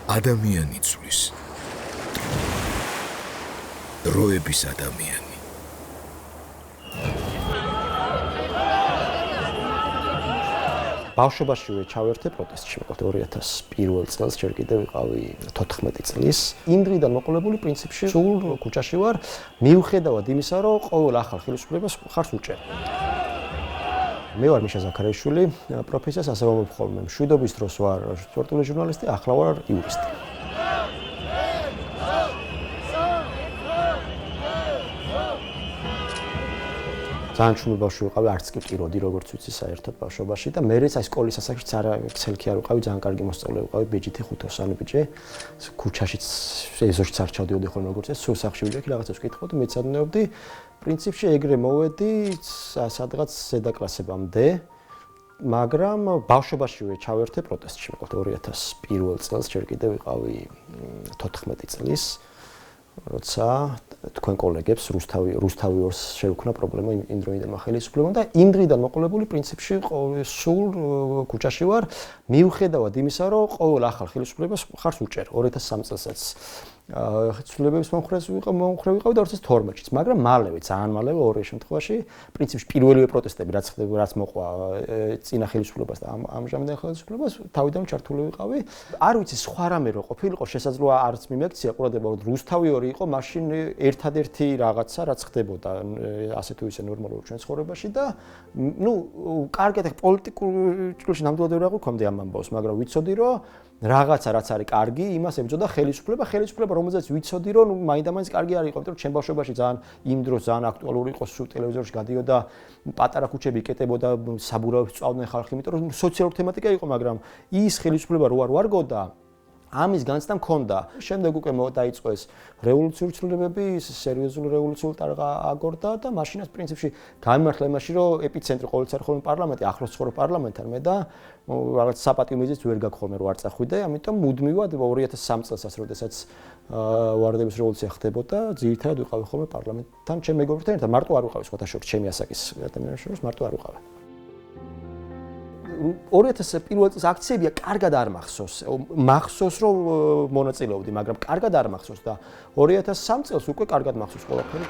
ადამიანი ცვლის. დროების ადამიანი. ბავშვობაშივე ჩავერთე პროტესტში, 2001 წელს, ჯერ კიდევ ვიყავი 14 წლის. იმ დღიდან მოყოლებული პრინციპში სულ ქუჩაში ვარ, მიუხედავად იმისა, რომ ყოველ ახალ ხელისუფლებას ხარს უჭერ. მე ვარ მიშა ზაქარიაშვილი, პროფესიას ასევე მომხოლმე. მშვიდობის დროს ვარ სპორტული ჟურნალისტი, ახლა ვარ იურისტი. ძალიან ჩუმი ბავშვი ვიყავი, არც კი პიროდი, როგორც ვიცი, საერთოდ ბავშვობაში და მერეც აი სკოლის ასაკშიც ცელქი არ ვიყავი, ძალიან კარგი მოსწავლე ვიყავი, ბეჯითი 5-ოსანი ბიჭი. ქუჩაშიც ეზოშიც არ ჩავდიოდი ხოლმე როგორც ეს, სულ სახლში ვიჯექი, რაღაცას ვკითხავდი, მეცადინეობდი. პრინციპში ეგრე მოვედი სადღაც ზედაკლასებამდე, მაგრამ ბავშვობაშივე ჩავერთე პროტესტში, 2001 წელს, ჯერ კიდევ ვიყავი 14 წლის. როცა თქვენ კოლეგებს რუსთავი ორს შეუქმნა პრობლემა იმ დროინდელმა ხელისუფლებამ და იმ დღიდან მოყოლებული პრინციპში სულ ქუჩაში ვარ, მიუხედავად იმისა, რომ ყოველ ახალ ხელისუფლებას ხარს უჭერ 2003 წელსაც ხელისუფლების მომხრე ვიყავი და 2012-ში, მაგრამ მალევე, ძალიან მალევე ორი შემთხვევაში პრინციპში პირველივე პროტესტები რაც მოყვა წინა ხელისუფლებას და ამჟამინდელ ხელისუფლებას თავიდან ჩართული ვიყავი. არ ვიცი სხვა რამე რო ყოფილიყო, შესაძლოა არც მიმექცია ყურადღება, რომ რუსთავი ორი იყო მაშინ ერთადერთი რაღაცა რაც ხდებოდა ასე თუ ისე ნორმალურ ჩვენ ცხოვრებაში და კარგად პოლიტიკურში ნამდვილად ვერ აღვიქვამდი ამ ამბავს, მაგრამ ვიცოდი რომ რაღაცა რაც არის კარგი, იმას ებრძოდა ხელისუფლება, რომელზეც ვიცოდი რომ მაინდა-მაინც კარგი არ იყო, იმიტომ რომ ჩემ ბავშვობაში ძალიან იმ დროს ძალიან აქტუალური იყო, სულ ტელევიზორში გადიოდა პატარა ქუჩები იკეტებოდა, საბურავებს წვავდნენ ხალხი, იმიტომ რომ სოციალური თემატიკა იყო, მაგრამ ის ხელისუფლება რო არ ვარგოდა ამის განცდა მქონდა. შემდეგ უკვე დაიწყო ეს რევოლუციური ცვლილებები, სერიოზული რევოლუციური ტარღა აგორდა და მაშინაც პრინციპში გამიმართლა იმაში, რომ ეპიცენტრი ყოველთვის არის ხოლმე პარლამენტი, ახლოს ცხოვრობ პარლამენტთან მე და რაღაც საპატიო მიზეზით ვერ გაქვს ხოლმე რომ არ წახვიდე, ამიტომ მუდმივად 2003 წელსაც, როდესაც ვარდების რევოლუცია ხდებოდა, ძირითადად ვიყავი ხოლმე პარლამენტთან, ჩემ მეგობრებთან ერთად, მარტო არ ვიყავი სხვათა შორის, ჩემი ასაკის ადამიანების შორის მარტო არ ვიყავი. 2001 წელს აქციებია კარგად არ მახსოვს რომ მონაწილეობდი, მაგრამ კარგად არ მახსოვს და 2003 წელს უკვე კარგად მახსოვს ყველაფერი.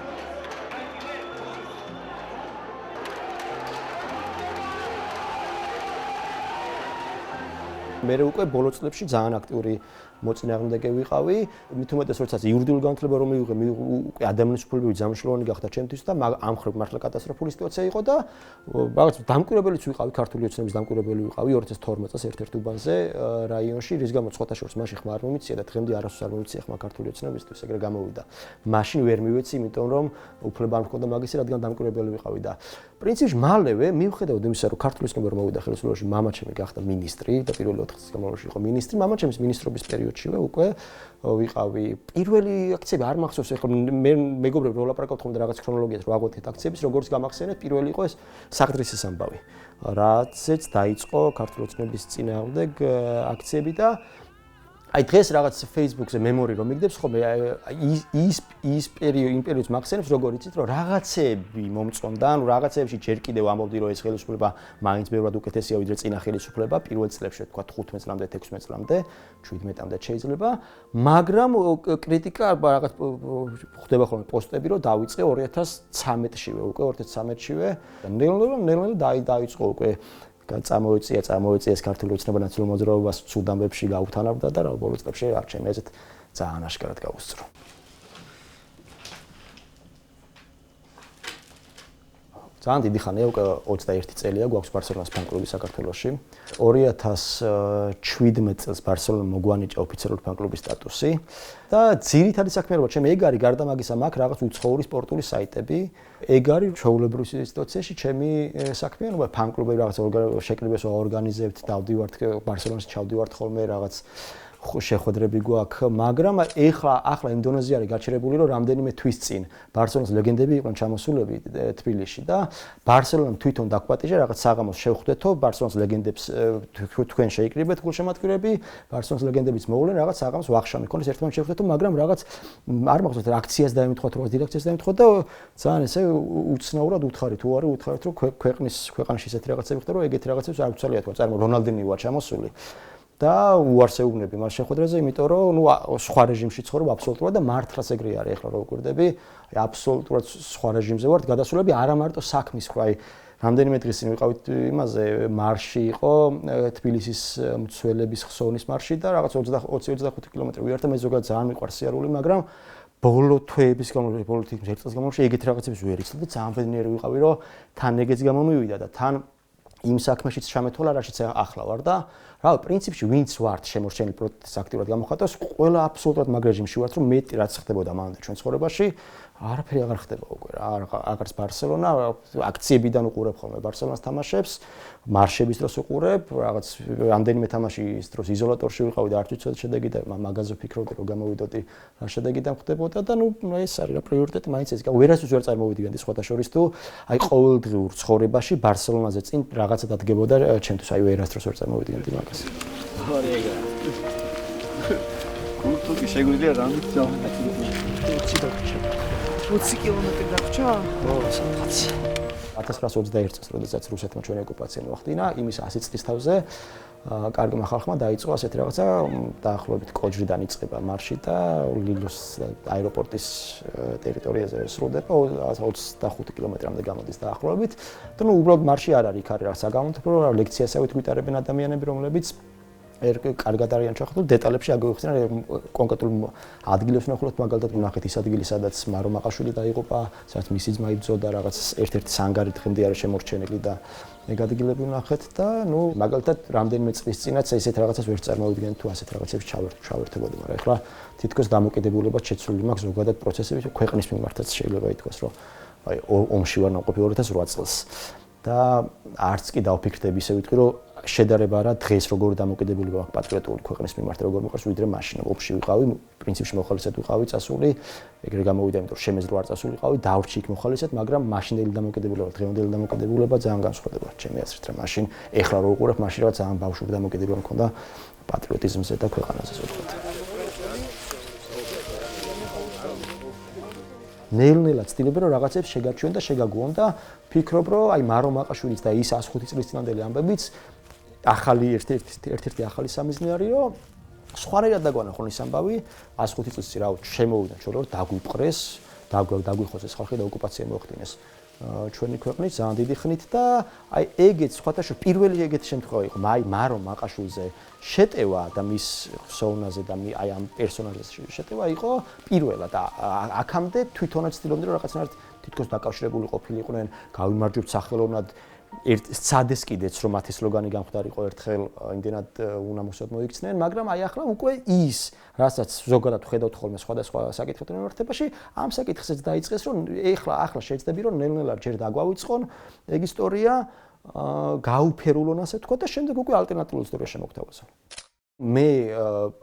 მე უკვე ბოლო წლებში ძალიან აქტიური მოწინააღმდეგე ვიყავი, მით უმეტეს როდესაც იურიდიული განათლება რომ მივიღე, უკვე ადამიანის უფლებები ძამშლოვანი გახდა ჩემთვის და ამ ხრებ მართლა კატასტროფული სიტუაცია იყო და რაღაც დამკვირვებელიც ვიყავი, ქართული ოცნების დამკვირვებელი ვიყავი 2012 წელს ერთ-ერთ უბანზე რაიონში, რის გამოც სხვათა შორის მაშინ ხმა არ მომიწია და დღემდე არასდროს არ მომიწია ხმა ქართული ოცნებისთვის, ეგრე გამოვიდა. მაშინ ვერ მივეცი, იმიტომ რომ უფლება არ მქონდა მაგისი, რადგან დამკვირვებელი ვიყავი და პრინციპში მალევე მივხვდები იმისა, რომ ქართული ოცნება რომ მოვიდა ხელისუფლებაში, მამაჩემი გახდა მინისტრი და პირველი 4 წლის განმავლობაში იყო მინისტრი, მამაჩემის მინისტრობის პერიოდშივე უკვე ვიყავი. პირველი აქციები არ მახსოვს, ეხლა მე მეგობრები რო ვლაპარაკობთ ხოლმე რაღაც ქრონოლოგიას რო აღვეთეთ აქციების, როგორც გამახსენეთ, პირველი იყო ეს საყდრისის ამბავი, რაცეც დაიწყო ქართული ოცნების წინააღმდეგ აქციები და აი დღეს რაღაც Facebook-ზე მემორი რომ მიგდებს ხოლმე ის პერიოდს მახსენებს როგორ იცით რომ რაღაცეები მომწონდა, ანუ რაღაცეებში ჯერ კიდევ ამბობდი რომ ეს ხელისუფლება მაინც ბევრად უკეთესია ვიდრე წინა ხელისუფლება პირველ წლებში თქვა 15 წლამდე 16 წლამდე 17-მდე შეიძლება, მაგრამ კრიტიკა რაღაც ხდება ხოლმე პოსტები რომ დავიწყე 2013-შივე უკვე 2013-შივე და ნელ-ნელა დაიწყო უკვე წამოიწია ეს ქართული ოცნება ნაციონალურ მოძრაობას ცუდ ამბებში გაუთავდა და ბოლო წლებში არჩევნები ესეთ ძალიან აშკარად გაუსწრო. ძალიან დიდი ხანია, უკვე 21 წელია გვაქვს ბარსელონას ფან-კლუბი საქართველოში. 2017 წელს ბარსელონამ მოგვანიჭა ოფიციალური ფან-კლუბის სტატუსი და ძირითადი საქმიანობა ჩემი ეგ არის, გარდა მაგისა მაქვს რაღაც უცხოური სპორტული საიტები. ეგ არის ჩვეულებრივი სიტუაციაში ჩემი საქმიანობა, ფან-კლუბები რაღაც შეკრებას ვაორგანიზებთ, დავდივართ ბარსელონაში ჩავდივართ ხოლმე რაღაც შეხვედრები გვაქვს, მაგრამ ახლა ინდონეზია არის გაჩერებული, რომ რამდენიმე თვის წინ ბარსელონის ლეგენდები იყვნენ ჩამოსულები თბილისში და ბარსელონამ თვითონ დაგვაპატიჟა რაღაც საღამოს შევხვდეთო, ბარსელონის ლეგენდებს თქვენ შეიკრიბეთ გულშემატკივრები, ბარსელონის ლეგენდებიც მოვლენ რაღაც საღამოს ვახშამი ქონდეს ერთმანეთს შევხვდეთო, მაგრამ რაღაც არ მახსოვს აქციას დაემთხვა, რაღაც დირექციას დაემთხვა და ძალიან ესე უცნაურად უთხარით, რომ ქვეყანაში ისეთი რაღაცები ხდება, რომ ეგეთი რაღაცებს არ უცალია თქვა, წარმოიდგინე რონალდინიოა ჩამოსული. და უარს ეუბნები მას შეხვედრაზე, იმიტომ რომ სხვა რეჟიმში ცხოვრობ აბსოლუტურად და მართლაც ეგრე არის ახლა რო ვკვირდები, აბსოლუტურად სხვა რეჟიმზე ვართ გადასულები, არა მარტო საქმის, რამდენიმე დღის წინ ვიყავით იმაზე მარში იყო თბილისის მცველების ხსოვნის მარში და რაღაც 20-25 კილომეტრი ვიართ და მე ზოგადად ძალიან მიყვარს სიარული, მაგრამ ბოლო თვეების განმავლობაში, ბოლო თითქმის ერთ წელს განმავლობაში ეგეთ რაღაცებს ვერ იცოდი და ძალიან ბედნიერი ვიყავი, რომ თან ეგეც გამომივიდა და თან იმ საქმეშიც ჩამეთვალა, რაშიც ახლა ვარ და პრინციპში ვინც ვართ შემორჩენილი პროტესტს აქტიურად გამოხატავს, ყველა აბსოლუტურად მაგ რეჟიმში ვართ, რომ მეტი რაც ხდებოდა მანამდე ჩვენ ცხოვრებაში, არაფერი აღარ ხდება უკვე რა, აღარც ბარსელონა, აქციებიდან უყურებ ხოლმე ბარსელონას თამაშებს, მარშების დროს უყურებ, რაღაც რამდენიმე თამაშის დროს იზოლატორში ვიყავი და არ ვიცოდი შედეგი და მაგაზე ვფიქრობდი რომ გამოვიდოდი რა შედეგი დამხდებოდა და ეს არის რა პრიორიტეტი მაინც ეს. ვერასდროს ვერ წარმოვიდგენდი სხვათა შორის თუ აი ყოველდღიურ ცხოვრებაში ბარსელონაზე წინ რაღაცა დადგებოდა ჩემთვის, აი ვერასდროს ვერ წარმოვიდგენდი მაგას. გულთუკი შეგვიძლია რამით დავმატებოდი 20 კილომეტრი დაგვრჩა? ო, სადღაც 1921 წელს, როდესაც რუსეთმა ჩვენი ოკუპაცია მოახდინა, იმის 100 წლის თავზე კარგმა ხალხმა დაიწყო ასეთი რაღაცა, დაახლოებით კოჯრიდან იწყება მარში და ლილოს აეროპორტის ტერიტორიაზე სრულდება 25 კილომეტრამდე გამოდის დაახლოებით. და უბრალოდ მარში არ არის, იქ არის რაღაც საგამომთბლო, ლექციასავით გვიტარებენ ადამიანები, რომლებიც კარგად არიან ჩახტული დეტალებში აგვიხსენა კონკრეტულ ადგილებს ნახულობთ მაგალითად ვნახეთ ის ადგილი სადაც მარო მაყაშვილი დაიღუპა, სადაც მისი ძმა იბრძოდა რაღაც ერთ-ერთი სანგარი დღემდე არის შემორჩენილი და ეგ ადგილები ვნახეთ და მაგალითად რამდენიმე წლის წინაც ესეთ რაღაცას ვერ წარმოვიდგენთ თუ ასეთ რაღაცებს ჩავერთებოდი, მაგრამ ეხლა თითქოს დამოკიდებულება შეცვლილი მაქვს ზოგადად პროცესებში ქვეყნის მიმართაც შეიძლება ითქვას რომ აი ომში ვარ ნამყოფი 2008 წელს და არც კი დავფიქრდები ისე ვიტყვი რომ შედარება არა დღეს როგორ დამოკიდებულება მაქვს პატრიოტული ქვეყნის მიმართ როგორ მიყვარს ვიდრე მაშინ ოფში ვიყავი პრინციპში მოხალისედ ვიყავი წასული ეგრე გამოვიდა იმიტომ რომ შემეძლო არ წასულიყავი დავრჩი იქ მოხალისედ მაგრამ მაშინდელი დამოკიდებულება დღევანდელი დამოკიდებულება ძალიან განსხვავდება ჩემი აზრით რა მაშინ ეხლა რო უყურებ მაშინ რა ძალიან ბავშვური დამოკიდებულება მქონდა პატრიოტიზმზე და ქვეყანაზე ზოგადად ნელ-ნელა ცდილობენ რომ რაღაცებს შეგაჩვენ და შეგაგუონ და ფიქრობ რომ აი მარო მაყაშვილის და ის 105 წლის წინანდელი ამბებიც ახალი ერთ-ერთი ახალი სამიზნე არის რომ სხვანაირად დაგვანა ხოლმე ის ამბავი 105 წლის წინ რა შემოვიდა ჩვენ რომ დაგვიპყრეს დაგვიხოცეს ხალხი და ოკუპაცია მოახდინეს ჩვენი ქვეყნის ძალიან დიდი ხნით და აი ეგეც სხვათა შორის პირველი ეგეთი შემთხვევა იყო აი მარო მაყაშვილზე შეტევა და მის ხსოვნაზე და აი ამ პერსონაჟის შეტევა იყო პირველად და აქამდე თვითონაც ცდილობდნენ რომ რაღაცნაირად თითქოს დაკავშირებული ყოფილიყვნენ გავიმარჯვებთ სახელოვნად სცადეს კიდეც რომ მათი სლოგანი გამხდარიყო ერთხელ იმდენად უნამოსოდ მოიქცნენ მაგრამ აი ახლა უკვე ის რასაც ზოგადად ხედავთ ხოლმე სხვადასხვა საკითხებთან მიმართებაში ამ საკითხსაც დაიწყეს რომ ახლა შეეცდები რომ ნელ-ნელა ჯერ დაგვავიწყონ ეგ ისტორია გაუფერულონ ასე თქვა და შემდეგ უკვე ალტერნატიული ისტორია შემოგთავაზონ მე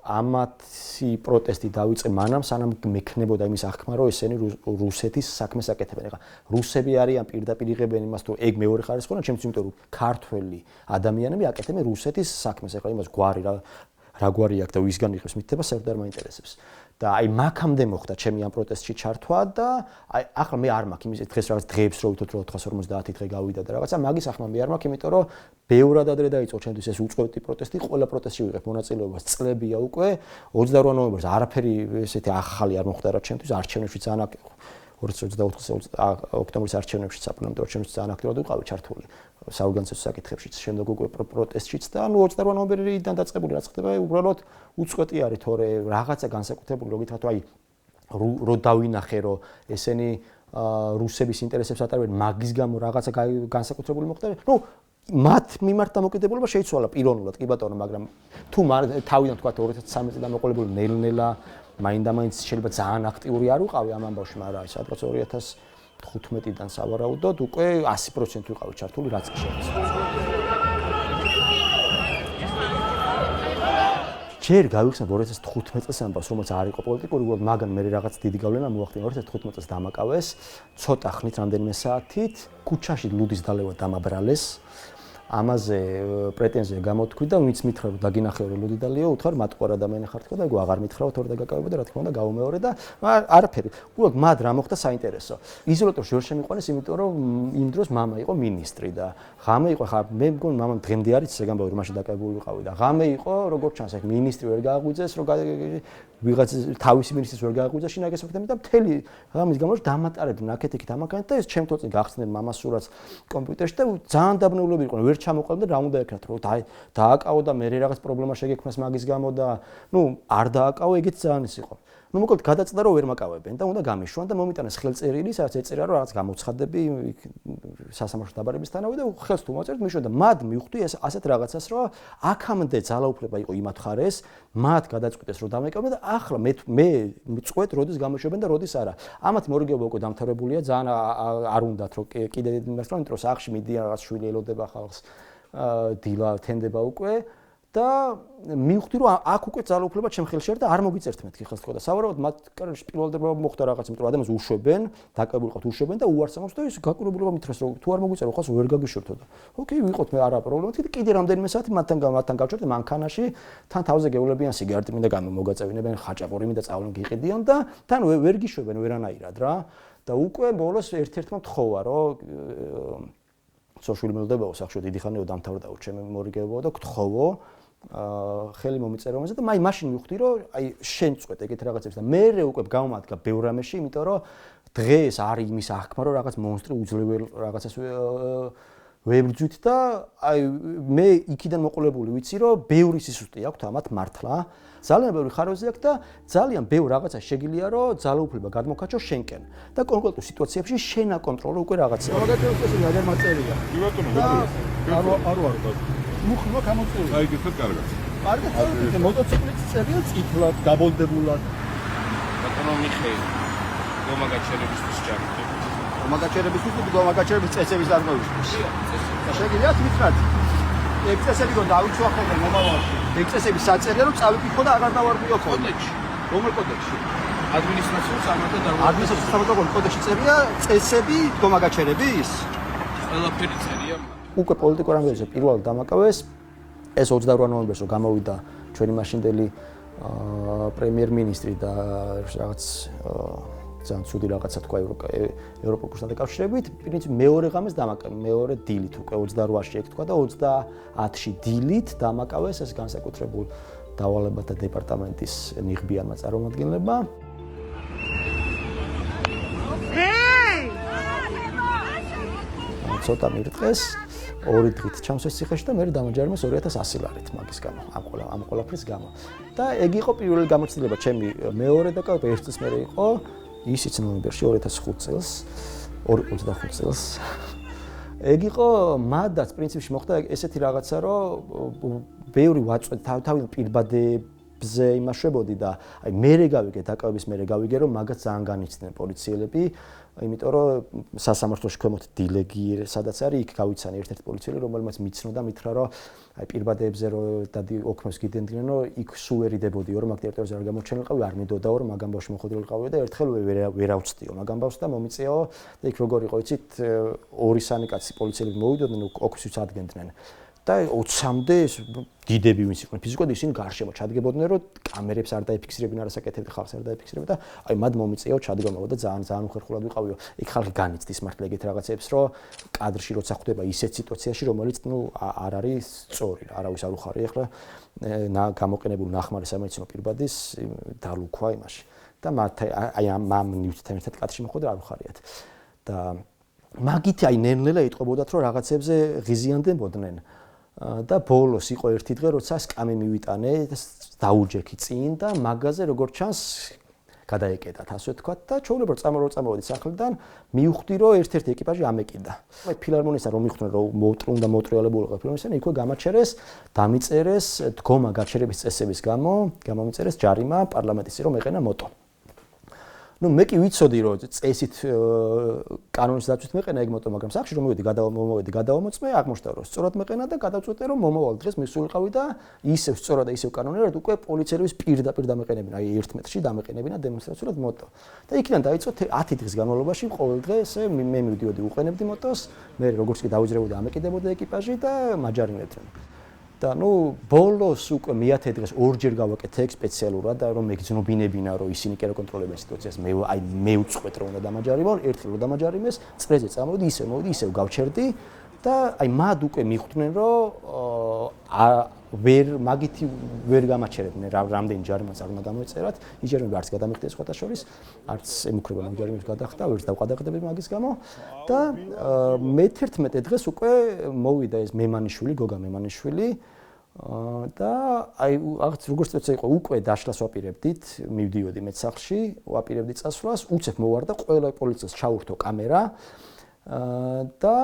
ამათი პროტესტი დავიწყე მანამ სანამ მექნებოდა იმის აღქმა რომ ესენი რუსეთის საქმეს აკეთებენ. ეხლა რუსები არიან პირდაპირ იღებენ იმას თუ ეგ მეორე ხარისხია, ჩემთვის იმიტომ რომ ქართველი ადამიანები აკეთებენ რუსეთის საქმეს. ეხლა იმას გვარი რა გვარი აქვს და ვისგან იღებს მითითება საერთოდ არ მაინტერესებს. და აი მაქამდე მოხდა ჩემი ამ პროტესტში ჩართვა და აი ახლა მე არ მაქვს იმის დღეს რაღაც დღეებს რო ვითოთ რომ 450 დღე გავიდა და რაღაცა მაგის ახლა მე არ მაქვს იმიტომ რომ ბევრად ადრე დაიწყო ჩემთვის ეს უწყვეტი პროტესტი ყველა პროტესტში ვიღებ მონაწილეობას წლებია უკვე 28 ნოემბერს არაფერი ესეთი ახალი არ მოხდა რა ჩემთვის არჩევნებში ძალიან 2024 ოქტომბრის არჩევნებში საპარლამენტო არჩევნებში ძალიან აქტიურად ვიყავი ჩართული საორგანიზაციო საკითხებშიც შემდეგ უკვე პროტესტშიც და 28 ნოემბერიდან დაწყებული რაც ხდება უბრალოდ უწყვეტი არის თორე რაღაცა განსაკუთრებული რო გითხრათ აი რო დავინახე რომ ესენი რუსების ინტერესებს ატარებენ მაგის გამო რაღაცა განსაკუთრებული მოხდა ნუ მათ მიმართ დამოკიდებულება შეიცვალა პიროვნულად კი ბატონო მაგრამ თუ თავიდან თქვა 2013 წლიდან მოყოლებული ნელ-ნელა მაინდა-მაინც შეიძლება ძალიან აქტიური არ ვიყავი ამ ამბავში, მაგრამ აი სადღაც 2015-დან სავარაუდოდ უკვე 100% ვიყავი ჩართული რაც კი შეიძლება. ჯერ გავიხსენებ 2015 წელს ამბავს, რომელიც არ იყო პოლიტიკური, უბრალოდ მაგან მე რაღაც დიდი გავლენა მოახდინა 2015 წელს დამაკავეს, ცოტა ხნით რამდენიმე საათით, ქუჩაში ლუდის დალევა დამაბრალეს. ამაზე პრეტენზია გამოთქვი და ვინც მითხრა რომ დაგინახე რომ ლუდიდალიო უთხარ მატყვა და მე ნახარ თქო და ეგ აღარ მითხრა თორე დაგაკავებოდა რა თქმა უნდა გავუმეორე და არაფერი. უბრალოდ მად რა მოხდა საინტერესო. იზოლატორში ვერ შემიყვანეს იმიტომ რომ იმ დროს მამა იყო მინისტრი და ღამე იყო ხა მე მგონი მამამ დღემდე არის ეს გამბავი რომ მაშინ დაკავებული ვიყავი და ღამე იყო როგორც ჩანს ეგ მინისტრი ვერ გააღვიძეს რომ ვიღაც თავისი მინისტრის ვერ გააღვიძა შინაგან საქმეებში და მთელი ღამის განმავლობაში დამატარებდნენ აქეთ-იქით ამაკანეთ და ეს ჩემთო წინ გახსნდნენ მამას სურათს კომპიუტერში და ძალიან დაბნეულები იყვნენ ვერ ჩამოყალიბდა რა უნდა ეკრათ რომ დააკავო და მე რაღაც პრობლემა შეგექმნას მაგის გამო და არ დააკავო ეგეც ძალიან ის იყო მოკლედ გადაწდა რომ ვერ მაკავებენ და უნდა გამიშვან და მომიტანეს ხელწერილი სადაც ეწერა რომ რაღაც გამოცხადები სასამართლო დაბარებისთანავე და ხელს თუ მოწერთ მიშვა და მად მივხვდი ეს ასეთ რაღაცას რომ აქამდე ძალაუფლება იყო იმათ ხარეს მათ გადაწყვიტეს რომ დამეკავებენ და ახლა მე მწყვეთ როდის გამოშვებენ და როდის არა ამათ მორიგეობა უკვე დამთავრებულია ძალიან არ უნდათ რომ კიდე იმას რომ იმიტომ სახში მიდიან რაღაც შვილი ელოდება ხალხს დილა თენდება უკვე და მივხვდი რომ აქ უკვე ძალაუფლება ჩემ ხელში არის და არ მოგიწერთ მეთქი ხელს თქო და სავარაუდოდ მათ კარში პირველდება მოხდა რაღაც იმიტომ რომ ადამიანს უშვებენ დაკავებული ყავთ უშვებენ და უარსამოს და ის გაკვირვებულება მითხრეს რომ თუ არ მოგიწერო ხალხს ვერ გაგიშვებთო და ოკეი ვიყოთ მე არა პრობლემა თქი და კიდე რამდენიმე საათი მათთან გავჩერდ მანქანაში თან თავზე გეულებიან სიგარეტი მინდა გამომოგაწევინებენ ხაჭაპური მინდა წავლენ გიყიდიან და თან ვერ გიშვებენ ვერანაირად რა და უკვე ბოლოს ერთ-ერთმა მთხოვა რომ სოშვილი მელოდებაო სახშო დიდი ხანია დამთავრდაო ჩემი მორიგეობა და გთხოვო ხელი მომიწერო ამაზე და მაი მაშინ მივხვდი რომ აი შენ წვეთ ეგეთ რაღაცებს და მე უკვე გავმადგა ბევრ რამეში იმიტომ რომ დღეს არის იმის აღქმა რომ რაღაც მონსტრი უძლებელ რაღაცას ვებრძვით და აი მე იქიდან მოყოლებული ვიცი რომ ბევრი სისუსტე აქვს ამათ მართლა ძალიან ბევრი ხარვეზი აქვს და ძალიან ბევრ რაღაცას შეგიძლია რომ ძალაუფლება გადმოქაჩო შენკენ და კონკრეტულ სიტუაციებში შენ აკონტროლო უკვე რაღაცა. მაგათაც ეს რა მატერია. კი ბატონო, არ მუხლო გამოწევი. აი გიხარ კარგად. კარგად, მოტოციკლით წერია წითლად, გაბოლდებულად. ბატონო მიხეილ, გომაგაჩერებისთვის ჯარით. გომაგაჩერების წესების დარღვევისთვის. შეგიძლიათ მითხრათ. ეგ წესები გონ დავიცვა ხოლმე მომავალში. ეგ წესები საწერია რომ წავიკითხო და აღარ დავარღვიო ხოლმე. კოდექსში. რომელ კოდექსში? ადმინისტრაციულ სამართალ დარღვევაში. ადმინისტრაციულ სამართალ კოდექსში წერია წესები გომაგაჩერების. ყველაფერი წერია. უკვე პოლიტიკურ ანგარიშზე პირველად დამაკავეს ეს 28 ნოემბერს რომ გამოვიდა ჩვენი მაშინდელი პრემიერ-მინისტრი და რაღაც ძალიან ცუდი რაღაცა თქვა ევროპულ კურსთან დაკავშირებით პრინციპი მეორე ღამეს დამაკავეს მეორე დილით უკვე 28-ში ეგ თქვა და 30-ში დილით დამაკავეს ეს განსაკუთრებულ დავალებათა დეპარტამენტის ნიღბიანმა წარმომადგენლებმა ცოტა მირტყეს ორი დღით ჩამსვეს ციხეში და მე დამაჯერმეს 2100 ლარით მაგის გამო ამ ყველაფრის გამო და ეგ იყო პირველი გამოცდილება ჩემი მეორე და კალბ ერთ წელს მერე იყო ისიც ნოემბერში 2005 წელს 25 წელს ეგ იყო მადაც პრინციპში მოხდა ესეთი რაღაცა რომ ბევრი ვაწვეთ თავი პირბადებზე იმაშვებოდი და აი მერე გავიგე დაკავების მერე გავიგე რომ მაგაც ძალიან განიცდნენ პოლიციელები იმიტომ რომ სასამართლოში ქვემოთ დილეგი სადაც არის იქ გავიცანი ერთ-ერთი პოლიციელი რომელმაც მიცნო და მითხრა რომ აი პირბადებზე რომ დადი ოქმებს გიდენდნენ რომ იქ სულ ვერ იდებოდიო რომ მაგ ტერიტორიაზე არ გამოჩენილიყავი არ მინდოდაო რომ მაგ ამბავში მოხდრილიყავი და ერთხელ ვერ ავწდიო მაგ ამბავს და მომიწეო და იქ როგორ იყო იცით ორი სამი კაცი პოლიციელები მოვიდოდნენ ოქმს ადგენდნენ და 20-მდე დიდები ვინც იყვნენ ფიზიკურად ისინი გარშემო ჩადგებოდნენ რომ კამერებს არ დაიფიქსირებინ არასაკეთებდა ხალხს არ დაიფიქსირებდა და აი მათ მომიწეო ჩადგომაო და ძალიან უხერხულად ვიყავიო იქ ხალხი განიცდის მართლა ეგეთ რაღაცებს რომ კადრში როცა ხვდება ისეთ სიტუაციაში რომელიც არ არის სწორი არავის არ უხარია ახლა გამოყენებული ნახმარი სამედიცინო პირბადის დალუქვა იმაში და მათ აი ამ ნივთთან ერთად კადრში მოხვდა არ უხარიათ და მაგით აი ნელ-ნელა იტყობოდათ რომ რაღაცებზე ღიზიანდებოდნენ და ბოლოს იყო ერთი დღე როცა სკამი მივიტანე დაუჯექი წინ და მაგაზე როგორც ჩანს გადაეკეტათ ასე ვთქვათ და ჩაულებრო წამოვედი სახლიდან მივხვდი რომ ერთ-ერთი ეკიპაჟი ამეკიდა. მე ფილარმონიასთან რომ მივხვდნენ რომ უნდა მოტრიალებულიყო ფილარმონიასთან იქვე გამაჩერეს, დამიწერეს დგომა გაჩერების წესების გამო, გამომიწერეს ჯარიმა პარლამენტის რომ ეყენა მოტო. ნუ მე კი ვიცოდი რომ წესით კანონის დაცვით მეყენა ეგ მოტო, მაგრამ სახში რომ მოვედი გადავამოწმე, აღმოჩნდა რომ სწორად მეყენა და გადავწყვეტე რომ მომავალ დღეს მისულიყავი და ისევ სწორად და ისევ კანონიერად უკვე პოლიციელების პირდაპირ დამეყენებინა, აი 1 მეტრში დამეყენებინა დემონსტრაციულად მოტო. და იქიდან დაიწყო 10 დღის განმავლობაში ყოველ დღე ესე მე მივდიოდი უყენებდი მოტოს, მე როგორც კი დავიძრებოდი ამეკიდებოდა ეკიპაჟი და მაჯარინებდნენ. და ნუ ბოლოს უკვე მე-10 დღეს ორჯერ გავაკეთე ეგ სპეციალურად და რომ მეგზნობინებინა რომ ისინი კი არ აკონტროლებენ სიტუაციას მე უწყვეტ რომ უნდა დამაჯარიმონ ერთხელ რომ დამაჯარიმეს წრეზე წამოვიდი ისევ გავჩერდი და აი მად უკვე მიხვდნენ რომ მაგითი ვერ გამაჩერებდნენ რამდენი ჯარიმაც არ უნდა გამოეწერათ ის ჯარიმები არც გადამიხდეს სხვათა შორის არც ემუქრება მაგ ჯარიმებს გადახდა ვერც დავყადაღდები მაგის გამო და მე-11 დღეს უკვე მოვიდა ეს გოგა მემანიშვილი და აი როგორც წესი იყო უკვე დაშლას ვაპირებდით მივდიოდი მეც სახლში ვაპირებდი წასვლას უცებ მოვარდა ყველა პოლიციას ჩაურთო კამერა და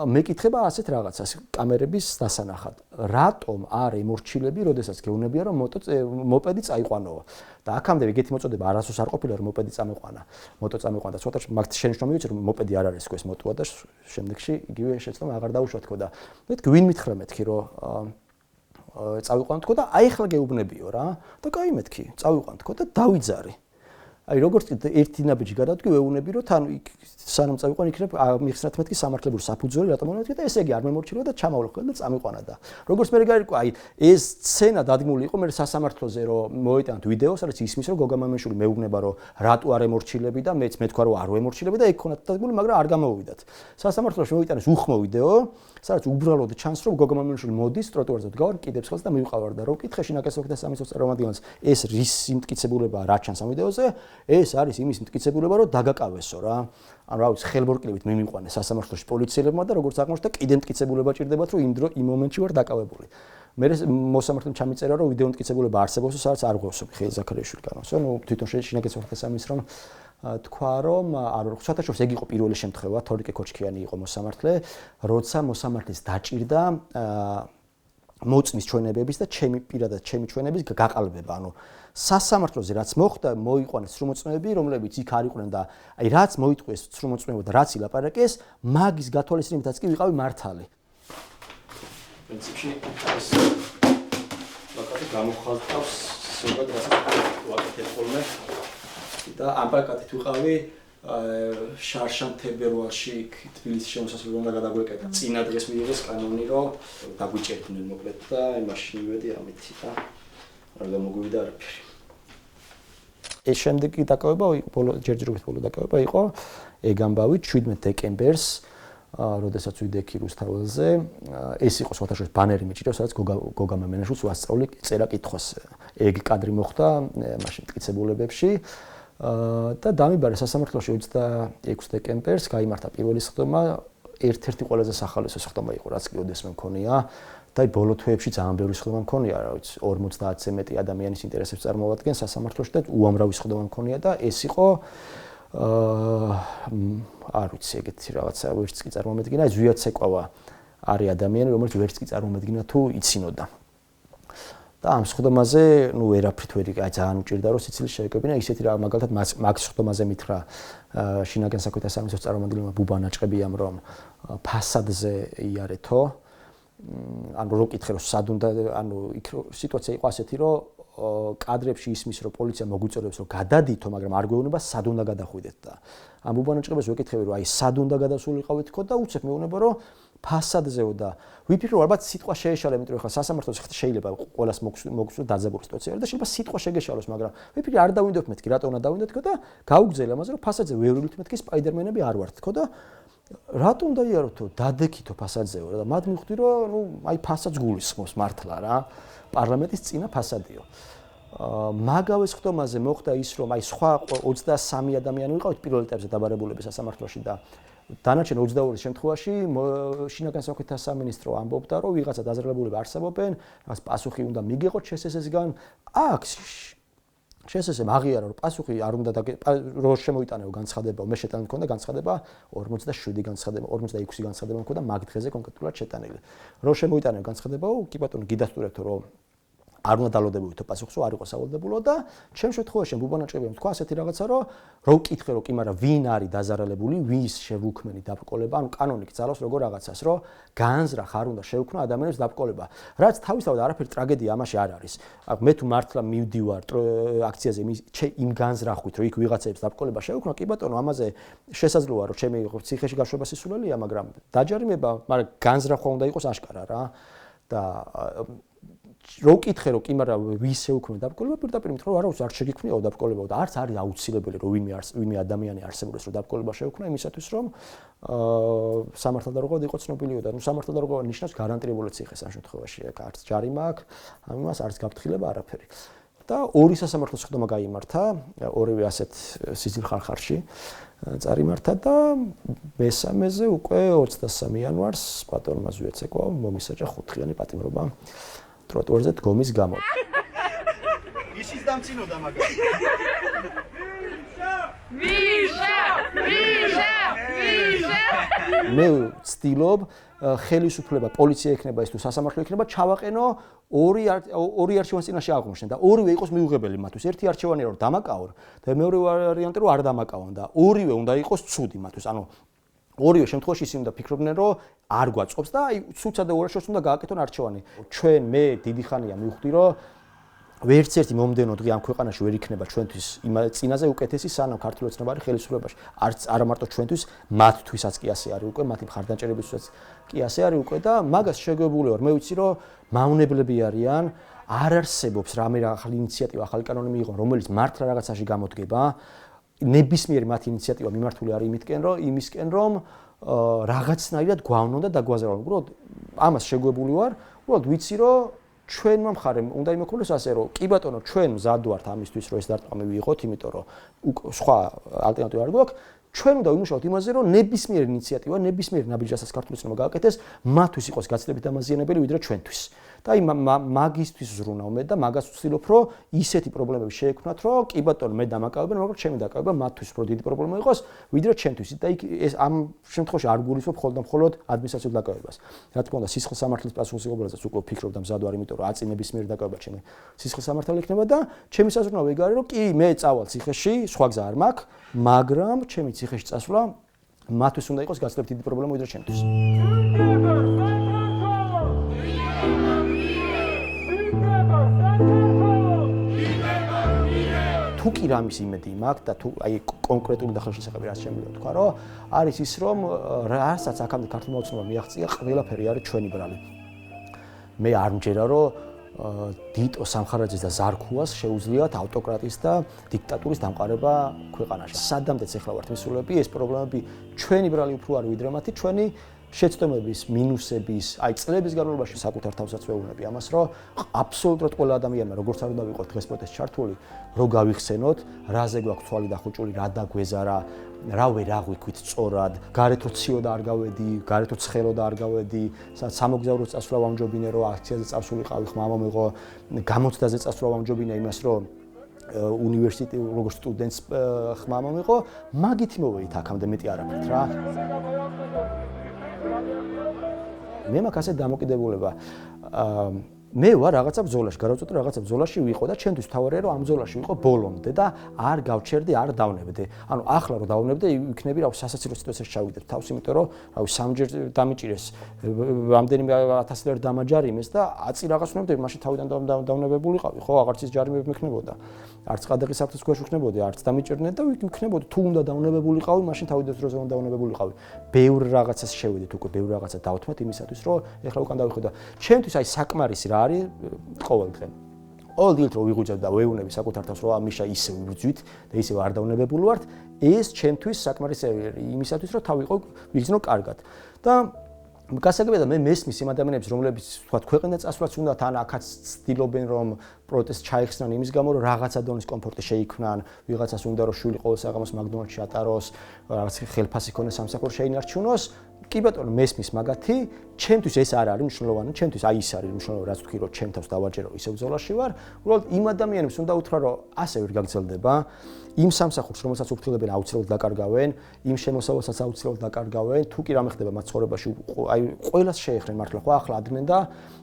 მეკითხება ასეთ რაღაცას კამერების დასანახად რატომ არ ემორჩილები როდესაც გეუბნებია რომ მოპედი წაიყვანოო და აქამდე ეგეთი მოწოდება არასდროს არ ყოფილა რომ მოპედი წამეყვანა მოტო წამეყვანა და ცოტა მაგ შენიშნავ მივიცი რომ მოპედი არ არის ეს მოტოა და შემდეგში იგივე შეცდომა აღარ დაუშვა თქო და მეთქი ვინ მითხრა მეთქი რომ წავიყვან თქო და აი ახლა გეუბნებიო რა და კაი მეთქი წავიყვან თქო და დავიძარი აი როგორც ერთი ნაბიჯი გადავდგი ვეუბნები რომ თან სანამ წავიყვან იქნებ მიხსნათ მეთქი სამართლებრივი საფუძველი რატომ მომეთქი და ესე იგი არ მემორჩილა და ჩამავლა ხოლმე და წამიყვანა და როგორც მე გარიყო აი ეს სცენა დადგმული იყო მე სასამართლოზე რომ მოიტანთ ვიდეო სადაც ისმის რომ გოგა მამაშვილი მეუბნება რომ რატო არ ემორჩილები და მეც მეთქვა რომ არ ვემორჩილები და ეგ ქონათ დადგმული მაგრამ არ გამოვიდათ სასამართლოში მოიტანეს უხმო ვიდეო სადაც უბრალოდ ჩანს რომ გოგა მამაშვილი მოდის ტროტუარზე დგავარ კიდებს ხელს და მივყავარ და რო ვკითხე შინაგან სოფთა სამისოს წარმომადგენელს ეს რის სიმტკიცებულებაა რა ჩანს ამ ვიდეოზე ეს არის იმის მტკიცებულება რომ დაგაკავესო რა ანუ რა ვიცი ხელბორკილებით მიმიყვანეს სასამართლოში პოლიციელებმა და როგორც აღმოჩნდა კიდე მტკიცებულება ჭირდებათ რომ იმ მომენტში ვარ დაკავებული მე მოსამართლემ ჩამიწერა რომ ვიდეო მტკიცებულება არსებობს სადაც არ ღვევსო მიხეილ ზაქარიაშვილი განვასო ნუ თვითონ შინაგან სოფთა სამის რომ თქვა რომ არ საერთოდ ეგ იყო პირველი შემთხვევა თორიკე ქოჩქიანი იყო მოსამართლე როცა მოსამართლის დაჭირდა მოწმის ჩვენებების და პირადად ჩემი ჩვენების გაყალბება ანუ სასამართლოზე რაც მოხდა მოიყვანეს სრულმოწმეები რომლებიც იქ არ იყვნენ და აი რაც მოიტყვეს სრულმოწმეებმა და რაც ილაპარაკეს მაგის გათვალისწინებითაც კი ვიყავი მართალი პრინციპში ეს ლაკატი გამოხალწავს ზოგადად რასაც ვაკეთებ ხოლმე და ამ პაკეტით ვიყავი შარშან თებერვალში თბილისის შემოსასვლელი უნდა გადაგვეკეტა წინა დღეს მიიღეს კანონი რომ დაგვიჭერდნენ მოკლედ და იმაში მივედი ამითი და არ გამოგვივიდა არაფერი ეს შემდეგი დაკავება ჯერჯერობით ბოლო დაკავება იყო ეგ ამბავი 17 დეკემბერს როდესაც ვიდექი რუსთაველზე ეს იყო სხვათა შორის ბანერი მიჭირა სადაც გოგა მემენაშვილს ვასწავლი წერა კითხვას ეგ კადრი მოხდა მაშინ მტკიცებულებებში და დამიბარე სასამართლოში 26 დეკემბერს გაიმართა პირველი სხდომა ერთ-ერთი ყველაზე სახალისო სხდომა იყო რაც კი ოდესმე მქონია და ბოლო თვეებში ძალიან ბევრი სხდომა მქონია რა ვიცი 50-ზე მეტი ადამიანის ინტერესებს წარმოადგენს სასამართლოში და უამრავი სხდომა მქონია და ეს იყო არ ვიცი ეგეთი რაღაცა ვერც კი წარმომედგინა ზვიად ცეკვავა არის ადამიანი რომელიც ვერც კი წარმომედგინა თუ იცინოდა და ამ სხდომაზე ნუ ვერაფრით ვერ იგი ძალიან უჭირდა რომ სიცილის შეეკებინა ისეთი რა მაგალითად მაგ სხდომაზე მითხრა შინაგან საქმეთა სამისოს წარმომადგენელმა ბუბა ნაჭყებიამ რომ ფასადზე იარეთო ანუ რო კითხე რომ სად უნდა ანუ იქ სიტუაცია იყო ასეთი რომ კადრებში ისმის რომ პოლიცია მოგვიწოდებს რომ გადადითო მაგრამ არ გვეუბნება სად უნდა გადახვიდეთ და ამ ბუბა ნაჭყებას ვეკითხები რომ აი სად უნდა გადასულიყავით თქო და უცებ მეუბნება რომ ფასადზეო და ვიფიქრე რომ ალბათ სიტყვა შეეშალა იმიტომ რომ ხა სასამართლოს შეიძლება ყველას მოგწვდოს დაძაბული სიტუაცია და შეიძლება სიტყვა შეგეშალოს მაგრამ ვიფიქრე არ დავინდობ მეთქი რატო უნდა დავინდო თქო და გაუგზელე ამაზე რომ ფასადზე ვერულით მეთქი სპაიდერმენები არ ვართ თქო და რატო უნდა იაროთო დადექითო ფასადზეო და მათ მივხვდი რომ ნუ აი ფასადს გულისხმობს მართლა რა პარლამენტის წინა ფასადიო მაგავე სხდომაზე მოხდა ის რომ აი სხვა 23 ადამიანი ვიყავით პირველ ეტაპზე დაბარებულები სასამართლოში და დანარჩენ 22 შემთხვევაში შინაგან საქმეთა სამინისტრო ამბობდა რომ ვიღაცა დაზრალებულები არსებობენ მას პასუხი უნდა მიგეღოთ შესესესგან აქ შესესე მაგიარა რომ პასუხი არ უნდა რო შემოიტანეო განცხადება მე შეტანილი მქონდა განცხადება 47 განცხადება 46 განცხადება მქონდა მაგ დღეზე კონკრეტულად შეტანილი რო შემოიტანეო განცხადებაო კი ბატონო გიდასტურებთო რომ არ უნდა დალოდებოითო პასუხს, რომ არ იყო სავალდებულო და ჩემ შემთხვევაში ბუბანაჭყებია თქვა ასეთი რაღაცა, რომ ვკითხე, რომ კი, მაგრამ ვინ არის დაზარალებული, ვის შევუქმენი დაბრკოლება, ანუ კანონი გძალავს როგორ რაღაცას, რომ განზრახ არ უნდა შევქმნა ადამიანებს დაბრკოლება. რაც თავისთავად არაფერი ტრაგედია ამაში არ არის. მე თუ მართლა მივდივარ აქციაზე იმ განზრახვით, რომ იქ ვიღაცებს დაბრკოლება შევქმნა, კი ბატონო, ამაზე შესაძლოა, რომ ჩემი ციხეში გაშვება სისულელია, მაგრამ დაჯარიმება, მაგრამ განზრახვა უნდა იყოს აშკარა რა. და რო ვკითხე, რომ კი, მაგრამ ვის შეუქმნა დაბრკოლება, პირდაპირ მითხრა, რომ არავის არ შეგიქმნიაო დაბრკოლება და არც არის აუცილებელი, რომ ვინმე ადამიანი არსებობს, რომ დაბრკოლება შეუქმნა იმისათვის, რომ სამართალდარღვევად იყო ცნობილიო და სამართალდარღვევა ნიშნავს გარანტირებული ციხეს ამ შემთხვევაში, არც ჯარიმა აქვს, ამას არც გაფრთხილება არაფერი. და ორი სასამართლო შეხვედრა გაიმართა, ორივე ასეთ სიძილ ხარხარში წარიმართა და მესამეზე უკვე 23 იანვარს ბატონმა ზვიეცეკო მომისაჯა 5-დღიანი პატიმრობა ტროტუარზე დგომის გამო. ისიც დამწინოდა მაგას. მე ვცდილობ ხელისუფლება, პოლიცია იქნება ის თუ სასამართლო იქნება, ჩავაყენო ორი არჩევანის წინაშე აღმოჩნდა და ორივე იყოს მიუღებელი მათთვის. ერთი არჩევანია რომ დამაკავონ და მეორე ვარიანტი რომ არ დამაკავონ და ორივე უნდა იყოს ცუდი მათთვის. ანუ ორივე შემთხვევაში ისინი უნდა ფიქრობდნენ რომ არ გვაწყობს და აი ცუდსა და უარაშოს უნდა გააკეთონ არჩევანი. ჩვენ მე დიდი ხანია მივხვდი რომ ვერც ერთი მომდენო დღე ამ ქვეყანაში ვერ იქნება ჩვენთვის იმ წინაზე უკეთესი სანამ ქართულ ოცნებარი ხელისუფლებაში. არც არა მარტო ჩვენთვის, მათთვისაც კი ასე არის უკვე, მათი მხარდაჭერებისთვისაც კი ასე არის უკვე და მაგას შეგებული ვარ. მე ვიცი რომ მავნებლები არიან, არ არსებობს რამე ახალი ინიციატივა, ახალი კანონი მიიღონ, რომელიც მართლა რაღაცაში გამოდგება. ნებისმიერი მათი ინიციატივა მიმართული არის იმისკენ, რომ რაღაცნაირად გვავნონ და დაგვაზარონ. უბრალოდ ამას შეგებული ვარ, უბრალოდ ვიცი რომ ჩვენმა მხარემ უნდა იმოქმედოს ასე, რომ კი ბატონო, ჩვენ მზად ვართ ამისთვის, რომ ეს დარტყმა მივიღოთ, იმიტომ რომ სხვა ალტერნატივა არ გვაქვს. ჩვენ უნდა ვიმუშაოთ იმაზე, რომ ნებისმიერი ინიციატივა, ნებისმიერი ნაბიჯასაც ქართული ოცნება გააკეთეს, მათთვის იყოს გაცილებით დამაზიანებელი ვიდრე ჩვენთვის. და აი მაგისთვის ზრუნავ მე და მაგას ვცდილობ, რომ ისეთი პრობლემები შეექმნათ, რომ კი ბატონო, მე დამაკავებენ, მაგრამ ჩემი დაკავება მათთვის უფრო დიდი პრობლემა იყოს, ვიდრე ჩემთვის. და იქ ეს ამ შემთხვევაში არ გულისხმობ მხოლოდ ადმინისტრაციულ დაკავებას. რა თქმა უნდა, სისხლის სამართლის პასუხისმგებლობასაც უკვე ვფიქრობ და მზად ვარ, იმიტომ რომ აწინებისმიერი დაკავება ჩემი სისხლის სამართალი იქნება და ჩემი საზრუნავი ეგ არის, რომ კი მე წავალ ციხეში, სხვა გზა არ მაქვს, მაგრამ ჩემი ციხეში წასვლა მათთვის უნდა იყოს გაცილებით დიდი პრობლემა ვიდრე ჩემთვის. თუ კი რამის იმედი მაქვს და თუ აი კონკრეტული დახალშესახები რაც შემიძლია თქვა, რომ არის ის, რომ რასაც აქამდე ქართულმა ოცნებამ მიაღწია, ყველაფერი არის ჩვენი ბრალი. მე არ მჯერა, რომ დიტო სამხარაძეს და ზარქუას შეუძლიათ ავტოკრატის და დიქტატურის დამყარება ქვეყანაში. სადამდეც ახლა ვართ მისულები, ეს პრობლემები ჩვენი ბრალი უფრო არ ვიდრე მათი, ჩვენი შეცდომების, მინუსების, აი წლების განმავლობაში საკუთარ თავსაც ვეუბნები ამას, რომ აბსოლუტურად ყველა ადამიანმა როგორც არ უნდა ვიყოთ დღეს პროტესტში ჩართული, რომ გავიხსენოთ, რაზე გვაქვს თვალი დახუჭული, რა დაგვეზარა, რა ვერ აღვიქვით სწორად, გარეთ რო ციო და არ გავედი, გარეთ რო ცხელო და არ გავედი, სამოგზაურო წასვლა ვამჯობინე, რომ აქციაზე წავსულიყავი, ხმა მომეღო, გამოცდაზე წასვლა ვამჯობინე იმას, რომ უნივერსიტეტი როგორც სტუდენტს ხმა მომეღო, მაგით მოვედით აქამდე მეტი არაფერთ რა. მე მაქვს ასე დამოკიდებულება. მე ვარ რაღაცა ბრძოლაში, გარავწოდე რაღაცა ბრძოლაში ვიყო და ჩემთვის თავარია რომ ამ ბრძოლაში ვიყო ბოლომდე და არ გავჩერდი, არ დავნებდე. ანუ ახლა რომ დავნებდე, იქნები რა სასაცილო სიტუაციაში ჩავიდეთ თავს, იმიტომ რომ რავი სამჯერ დამიჭირეს, რამდენიმე 1000 ლარი დამაჯარიმეს და აწი რაღაც ვნებდები, მაშინ თავიდან დავნებებულიყავი, ხო, აღარც ის ჯარიმები მექნებოდა. არც ყადაღის საფრთხის ქვეშ ვიქნებოდი, არც დამიჭერდნენ და ვიქნებოდი, თუ უნდა დავნებებულიყავი, მაშინ თავიდან დროზე უნდა დავნებებულიყავი. ბევრ რაღაცას შევედით უკვე, ბევრ რაღაცა დავთმეთ იმისათვის, რომ ეხლა უკან დავიხედა. ჩემთვის აი საკმარისი რა არის ყოველდღე. ყოველდღიურად რომ ვიღვიძებ და ვეუბნები საკუთარ თავს, რომ ამიშა ისე ვიბრძვით და ისე არ დავნებებული ვართ, ეს ჩემთვის საკმარისი იმისათვის, რომ თავი ვიგრძნო კარგად. და გასაგებია და მე მესმის იმ ადამიანებს, რომლებიც თქვათ ქვეყანა წასვლაც უნდათ, ან აქაც ცდილობენ რომ პროტესტ ჩაიხსნან იმის გამო, რომ რაღაცა დონის კომფორტი შეიქმნან, ვიღაცას უნდა რომ შვილი ყოველ საღამოს მაკდონალდში ატაროს, რაღაც ხელფასი ქონდეს სამსახური შეინარჩუნოს. კი ბატონო, მესმის მაგათი, ჩემთვის ეს არ არის მნიშვნელოვანი, ჩემთვის აი ის არის მნიშვნელოვანი, რაც ვთქვი, რომ ჩემ თავს დავაჯერო ისე ბრძოლაში ვარ. უბრალოდ იმ ადამიანებს უნდა უთხრა, რომ ასე ვერ გაგრძელდება. იმ სამსახურს, რომელსაც უფრთხილებენ აუცილებლად დაკარგავენ, იმ შემოსავალსაც აუცილებლად დაკარგავენ, თუ კი რამე ხდება მათ ცხოვრებაში, აი ყველას შეეხრენ მართლა, ხო ახლა ადგნენ და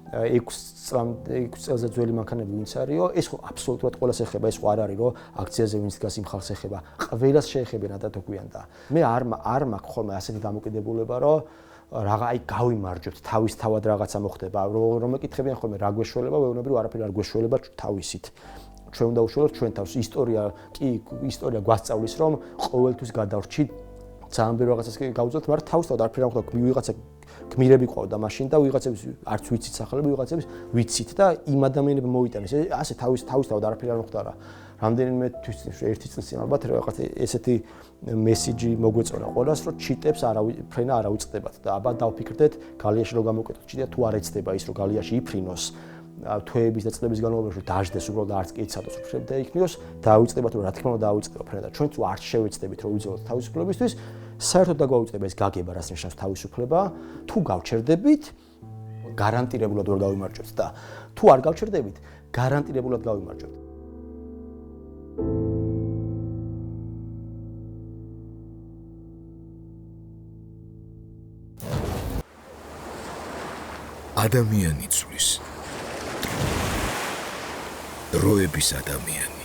6 წელზე ძველი მანქანები ვინც არისო, ეს ხო აბსოლუტურად ყველას ეხება, ეს ხო არ არის, რომ აქციაზე ვინც დგას იმ ხალხს ეხება, ყველას შეეხებენ ადათო გვიან და მე არ მაქვს ხოლმე ასეთი დამოკიდებულება, რომ რაღა აი გავიმარჯვებთ, თავის თავად რაღაცა მოხდება, რომ ეკითხებიან ხოლმე რა გვეშველება, ვეუბნები რომ არაფერი არ გვეშველება თავისით. ჩვენ უნდა უშველოთ ჩვენ თავს, ისტორია გვასწავლის, რომ ყოველთვის გადავრჩით ძალიან ბევრ რაღაცას გავუძლებთ, მაგრამ თავისთავად არაფერი არ მოხდა, ვიღაცა გმირები ყავდა მაშინ და ვიღაცების არც ვიცით სახელები, ვიღაცების ვიცით და იმ ადამიანებმა მოიტანეს. ასე თავისთავად არაფერი არ მოხდა რა. რამდენიმე ერთი წლის წინ ალბათ რაღაც ესეთი მესიჯი მოგვეწონა ყველას, რომ ჩიტებს ფრენა არ აუწყდებათ და აბა დავფიქრდეთ, გალიაში რომ გამოვკეთოთ ჩიტი და თუ არ ეცდება ის რომ გალიაში იფრინოს თვეების და წლების განმავლობაში დაждდეს უბრალოდ არც კი ეცადოს უფრო და იქნიოს დაავიწყდებათ რომ რა თქმა უნდა დაავიწყდება ფრენა და ჩვენც არ შევეცდებით რომ ვიძველოთ თავისუფლებისთვის საერთოდ დაგვაუწყდება ეს გაგება რას ნიშნავს თავისუფლება თუ გავჩერდებით გარანტირებულად ვერ გავიმარჯვებთ და თუ არ გავჩერდებით გარანტირებულად გავიმარჯვებთ ადამიანი ცulis დროების ადამიანი